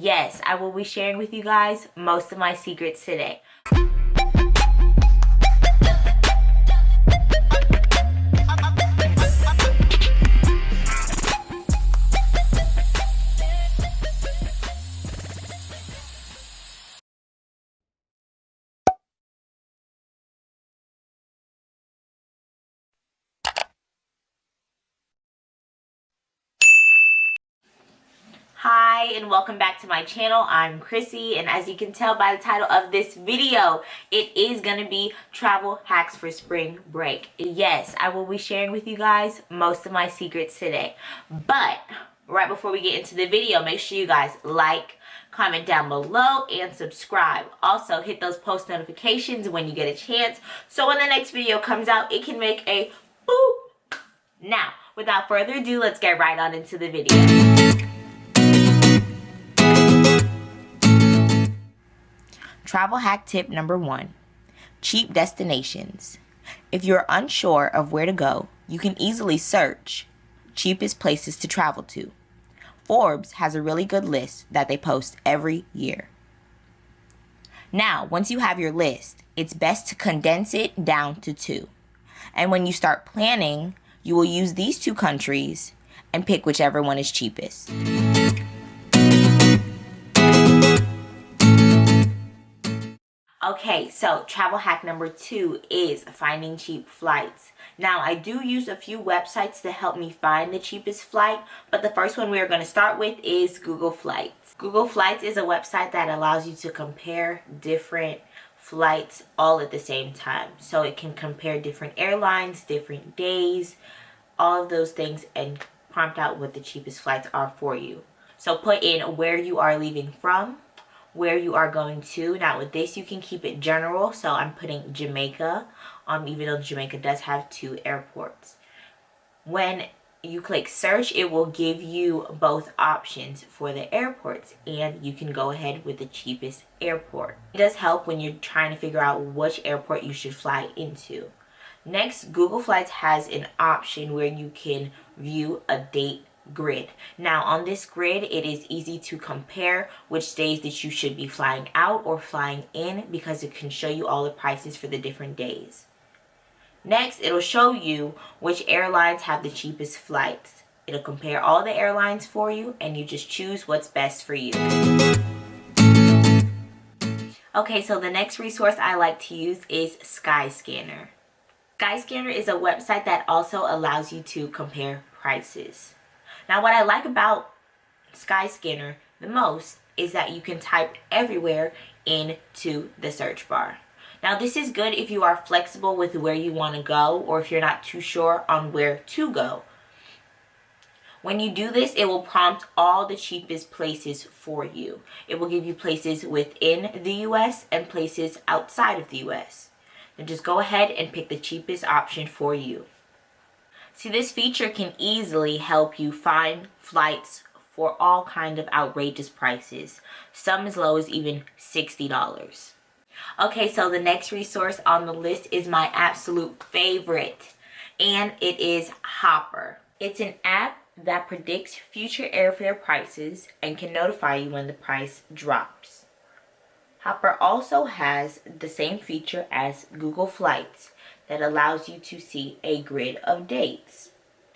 yes, I will be sharing with you guys most of my secrets today. Hi and welcome back to my channel. I'm Chrissy, and as you can tell by the title of this video, it is going to be travel hacks for spring break. Yes, I will be sharing with you guys most of my secrets today. But right before we get into the video, make sure you guys like, comment down below, and subscribe. Also hit those post notifications when you get a chance, so when the next video comes out it can make a boop. Now without further ado, let's get right on into the video. Travel hack tip number 1, cheap destinations. If you're unsure of where to go, you can easily search cheapest places to travel to. Forbes has a really good list that they post every year. Now, once you have your list, it's best to condense it down to 2. And when you start planning, you will use these 2 countries and pick whichever one is cheapest. Okay, so travel hack number 2 is finding cheap flights. Now, I do use a few websites to help me find the cheapest flight, but the first one we are going to start with is Google Flights. Google Flights is a website that allows you to compare different flights all at the same time. So it can compare different airlines, different days, all of those things, and prompt out what the cheapest flights are for you. So put in where you are leaving from, where you are going to. Now with this you can keep it general, so I'm putting Jamaica, even though Jamaica does have 2 airports. When you click search, it will give you both options for the airports, and you can go ahead with the cheapest airport. It does help when you're trying to figure out which airport you should fly into. Next, Google Flights has an option where you can view a date grid. Now on this grid, it is easy to compare which days that you should be flying out or flying in, because it can show you all the prices for the different days. Next, it'll show you which airlines have the cheapest flights. It'll compare all the airlines for you, and you just choose what's best for you. Okay, so the next resource I like to use is Skyscanner. Skyscanner is a website that also allows you to compare prices. Now what I like about Skyscanner the most is that you can type everywhere into the search bar. Now this is good if you are flexible with where you want to go, or if you're not too sure on where to go. When you do this, it will prompt all the cheapest places for you. It will give you places within the US and places outside of the US. Then just go ahead and pick the cheapest option for you. See, this feature can easily help you find flights for all kinds of outrageous prices, some as low as even $60. Okay, so the next resource on the list is my absolute favorite, and it is Hopper. It's an app that predicts future airfare prices and can notify you when the price drops. Hopper also has the same feature as Google Flights that allows you to see a grid of dates.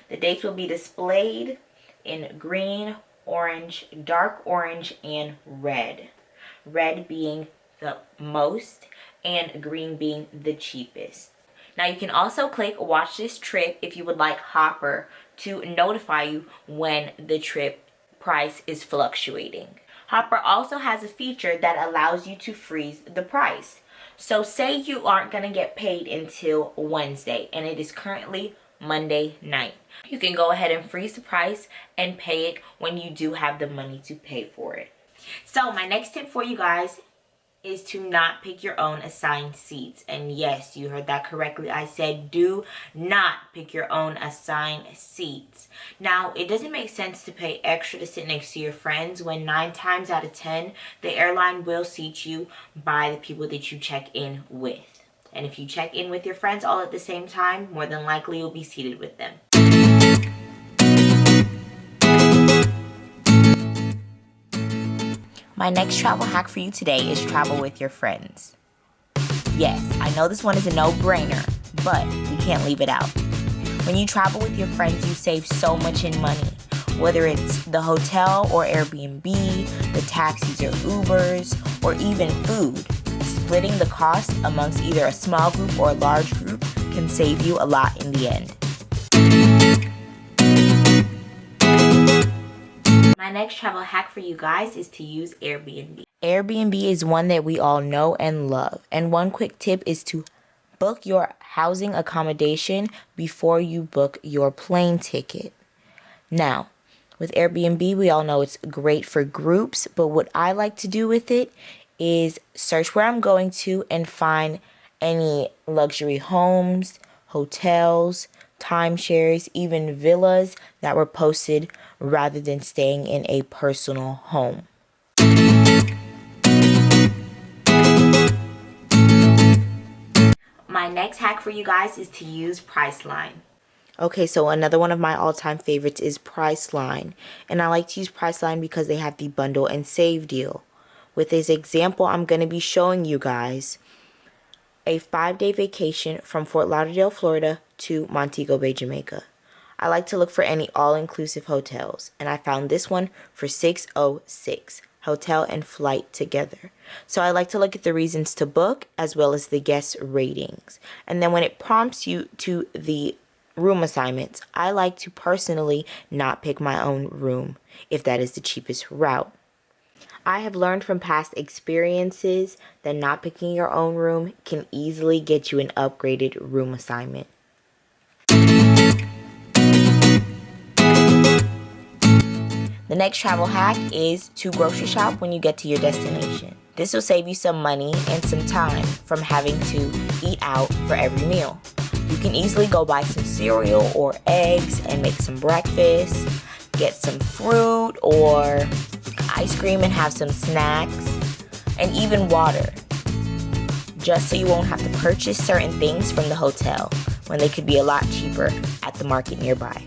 The dates will be displayed in green, orange, dark orange, and red. Red being the most and green being the cheapest. Now you can also click watch this trip if you would like Hopper to notify you when the trip price is fluctuating. Hopper also has a feature that allows you to freeze the price. So say you aren't going to get paid until Wednesday and it is currently Monday night. You can go ahead and freeze the price and pay it when you do have the money to pay for it. So my next tip for you guys is to not pick your own assigned seats. And yes, you heard that correctly. I said do not pick your own assigned seats. Now, it doesn't make sense to pay extra to sit next to your friends when 9 times out of 10, the airline will seat you by the people that you check in with. And if you check in with your friends all at the same time, more than likely you'll be seated with them. My next travel hack for you today is travel with your friends. Yes, I know this one is a no-brainer, but we can't leave it out. When you travel with your friends, you save so much in money. Whether it's the hotel or Airbnb, the taxis or Ubers, or even food, splitting the cost amongst either a small group or a large group can save you a lot in the end. My next travel hack for you guys is to use Airbnb. Airbnb is one that we all know and love. And one quick tip is to book your housing accommodation before you book your plane ticket. Now, with Airbnb, we all know it's great for groups, but what I like to do with it is search where I'm going to and find any luxury homes, hotels, timeshares, even villas that were posted rather than staying in a personal home. My next hack for you guys is to use Priceline. Okay, so another one of my all-time favorites is Priceline. And I like to use Priceline because they have the bundle and save deal. With this example, I'm going to be showing you guys a 5-day vacation from Fort Lauderdale, Florida to Montego Bay, Jamaica. I like to look for any all-inclusive hotels, and I found this one for $606, hotel and flight together. So I like to look at the reasons to book as well as the guest ratings. And then when it prompts you to the room assignments, I like to personally not pick my own room if that is the cheapest route. I have learned from past experiences that not picking your own room can easily get you an upgraded room assignment. The next travel hack is to grocery shop when you get to your destination. This will save you some money and some time from having to eat out for every meal. You can easily go buy some cereal or eggs and make some breakfast, get some fruit or ice cream and have some snacks, and even water, just so you won't have to purchase certain things from the hotel when they could be a lot cheaper at the market nearby.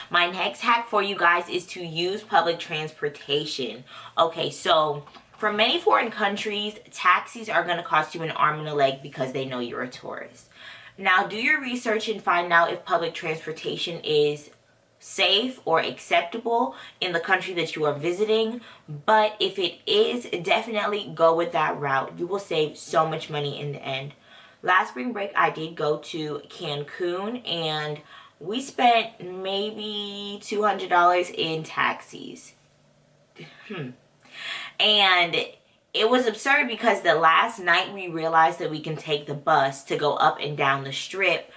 My next hack for you guys is to use public transportation. Okay, so for many foreign countries, taxis are going to cost you an arm and a leg because they know you're a tourist. Now, do your research and find out if public transportation is safe or acceptable in the country that you are visiting. But if it is, definitely go with that route. You will save so much money in the end. Last spring break, I did go to Cancun, and we spent maybe $200 in taxis. And it was absurd because the last night we realized that we can take the bus to go up and down the strip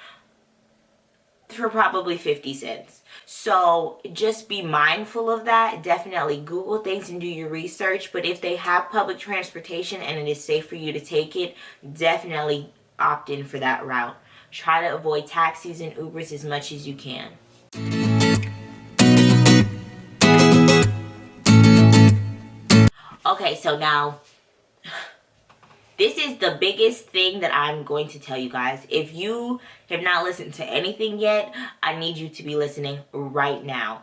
for probably 50 cents. So just be mindful of that. Definitely Google things and do your research. But if they have public transportation and it is safe for you to take it, definitely opt in for that route. Try to avoid taxis and Ubers as much as you can. Okay, so now, this is the biggest thing that I'm going to tell you guys. If you have not listened to anything yet, I need you to be listening right now.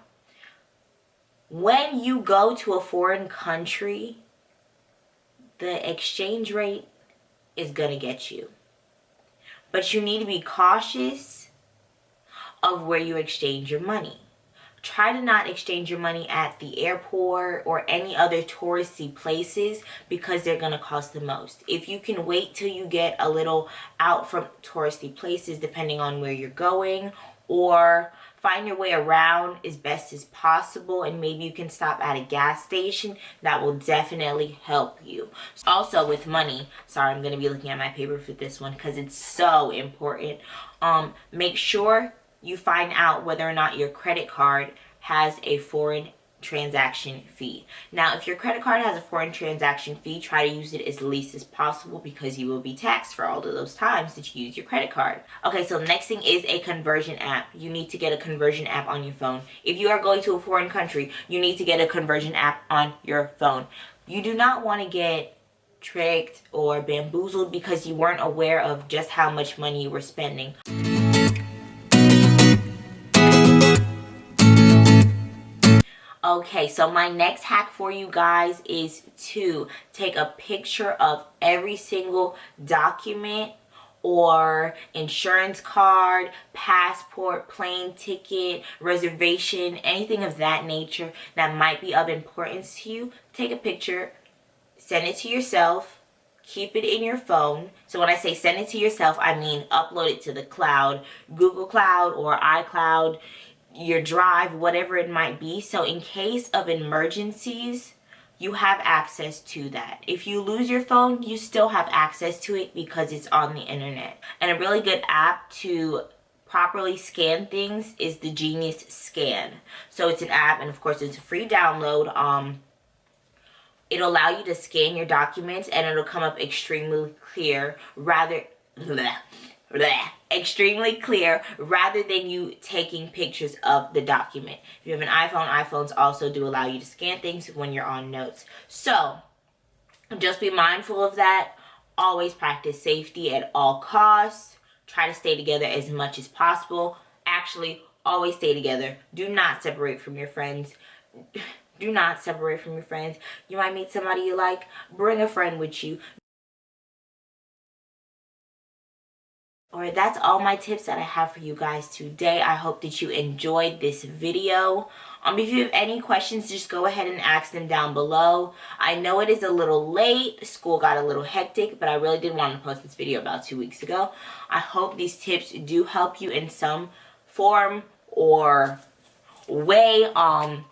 When you go to a foreign country, the exchange rate is going to get you. But you need to be cautious of where you exchange your money. Try to not exchange your money at the airport or any other touristy places because they're going to cost the most. If you can wait till you get a little out from touristy places depending on where you're going, or find your way around as best as possible, and maybe you can stop at a gas station, that will definitely help you. Also with money, sorry, I'm going to be looking at my paper for this one because it's so important. Make sure you find out whether or not your credit card has a foreign transaction fee. Now, if your credit card has a foreign transaction fee, try to use it as least as possible because you will be taxed for all of those times that you use your credit card. Okay, so the next thing is a conversion app. You need to get a conversion app on your phone. If you are going to a foreign country, you need to get a conversion app on your phone. You do not want to get tricked or bamboozled because you weren't aware of just how much money you were spending. Okay, so my next hack for you guys is to take a picture of every single document or insurance card, passport, plane ticket, reservation, anything of that nature that might be of importance to you. Take a picture, send it to yourself, keep it in your phone. So when I say send it to yourself, I mean upload it to the cloud, Google Cloud or iCloud, your drive, whatever it might be. So in case of emergencies, you have access to that. If you lose your phone, you still have access to it because it's on the internet. And a really good app to properly scan things is the Genius Scan. So it's an app, and of course it's a free download. It'll allow you to scan your documents and it'll come up extremely clear extremely clear rather than you taking pictures of the document. If you have an iPhone, iPhones also do allow you to scan things when you're on notes. So just be mindful of that. Always practice safety at all costs. Try to stay together as much as possible. Actually, always stay together. Do not separate from your friends. Do not separate from your friends. You might meet somebody you like. Bring a friend with you. Alright, that's all my tips that I have for you guys today. I hope that you enjoyed this video. If you have any questions, just go ahead and ask them down below. I know it is a little late. School got a little hectic, but I really did want to post this video about 2 weeks ago. I hope these tips do help you in some form or way. If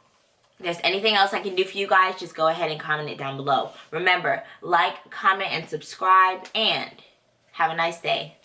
there's anything else I can do for you guys, just go ahead and comment it down below. Remember, like, comment, and subscribe, and have a nice day.